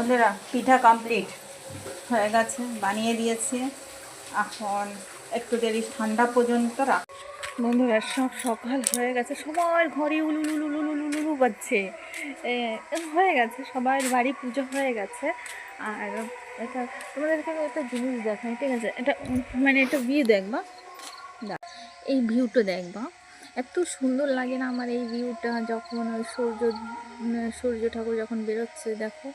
বন্ধুরা পিঠা কমপ্লিট হয়ে গেছে, বানিয়ে দিয়েছি। এখন একটু দেরি ঠান্ডা পর্যন্ত রাখ। বন্ধুরা সব সকাল হয়ে গেছে, সবার ঘরে উলুলুলুলুলুলুলু বাজছে। হয়ে গেছে, সবার বাড়ি পুজো হয়ে গেছে। আর এটা তোমাদেরকে একটা জিনিস দেখাই, ঠিক আছে? এটা মানে একটা ভিউ দেখবা, এই ভিউটা দেখবা, এত সুন্দর লাগে না আমার এই ভিউটা? যখন ওই সূর্য ঠাকুর যখন বেরোচ্ছে, দেখো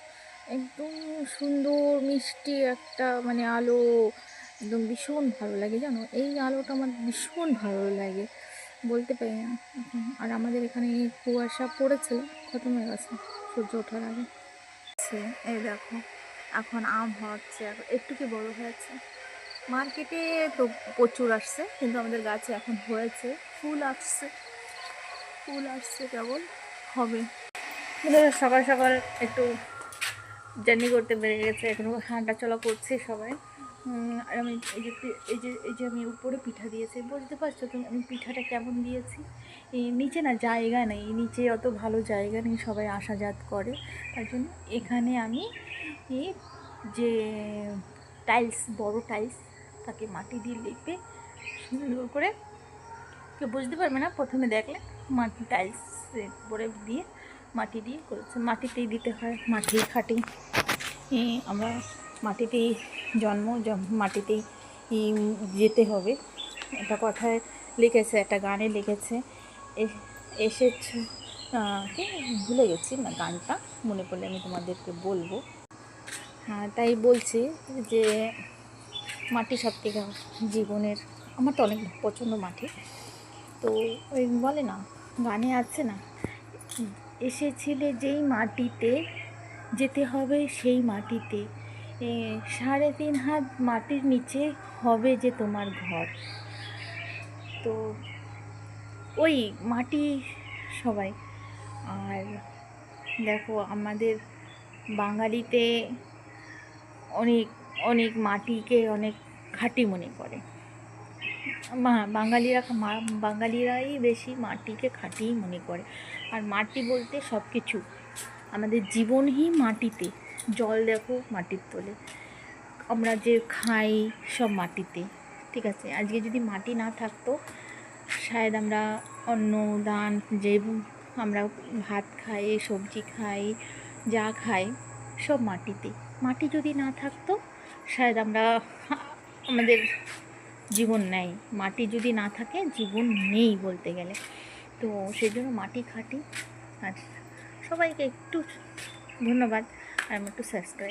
একদম সুন্দর মিষ্টি একটা মানে আলো, একদম ভীষণ ভালো লাগে, জানো? এই আলোটা আমার ভীষণ ভালো লাগে, বলতে পারি না। আর আমাদের এখানে এই কুয়াশা পড়েছিল, খতম হয়ে গেছে সূর্য ওঠার আগে। এই দেখো এখন আম হচ্ছে, একটু কি বড় হয়েছে। মার্কেটে তো প্রচুর আসছে, কিন্তু আমাদের গাছে এখন হয়েছে, ফুল আসছে কেবল, হবে। সকাল সকাল একটু জার্নি করতে পেরে গেছে, এখন হাঁটা চলা করছে সবাই। আর আমি এই যে আমি উপরে পিঠা দিয়েছি, বুঝতে পারছো তুমি আমি পিঠাটা কেমন দিয়েছি? এই নিচে না জায়গা নেই, নিচে অত ভালো জায়গা নেই, সবাই আসাযাত করে, তার জন্য এখানে আমি এই যে টাইলস, বড় টাইলস, তাকে মাটি দিয়ে লেপে সুন্দর করে, কেউ বুঝতে পারবে না প্রথমে দেখলে, মাটি টাইলস পরে দিয়ে মাটি দিয়ে করেছে। মাটিতেই দিতে হয়, মাটি খাটি, আমরা মাটিতেই মাটিতেই যেতে হবে। একটা কথায় লিখেছে, একটা গানে লিখেছে, এসেছ কি ভুলে গেছি না গানটা, মনে পড়লে আমি তোমাদেরকে বলবো। হ্যাঁ, তাই বলছি যে মাটি সব থেকে জীবনের, আমার তো অনেক পছন্দ মাটি। তো ওই বলে না, গানে আছে না, এসেছিলে যেই মাটিতে যেতে হবে সেই মাটিতে, 3.5 হাত মাটির নিচে হবে যে তোমার ঘর। তো ওই মাটি সবাই। আর দেখো আমাদের বাঙালিতে অনেক অনেক মাটিকে অনেক খাঁটি মনে করে। বাঙালিরাই বেশি মাটিকে খাঁটিই মনে করে। আর মাটি বলতে সব কিছু, আমাদের জীবনই মাটিতে। জল দেখো মাটির তলে, আমরা যে খাই সব মাটিতে, ঠিক আছে? আজকে যদি মাটি না থাকতো, শায়দ আমরা অন্ন দান, যে আমরা ভাত খাই, সবজি খাই, যা খাই সব মাটিতে। মাটি যদি না থাকতো, শায়দ আমাদের জীবন নেই। মাটি যদি না থাকে, জীবন নেই বলতে গেলে। তো সেই জন্য মাটি খাটি। আর সবাইকে একটু ধন্যবাদ, আর একটু সাবস্ক্রাইব।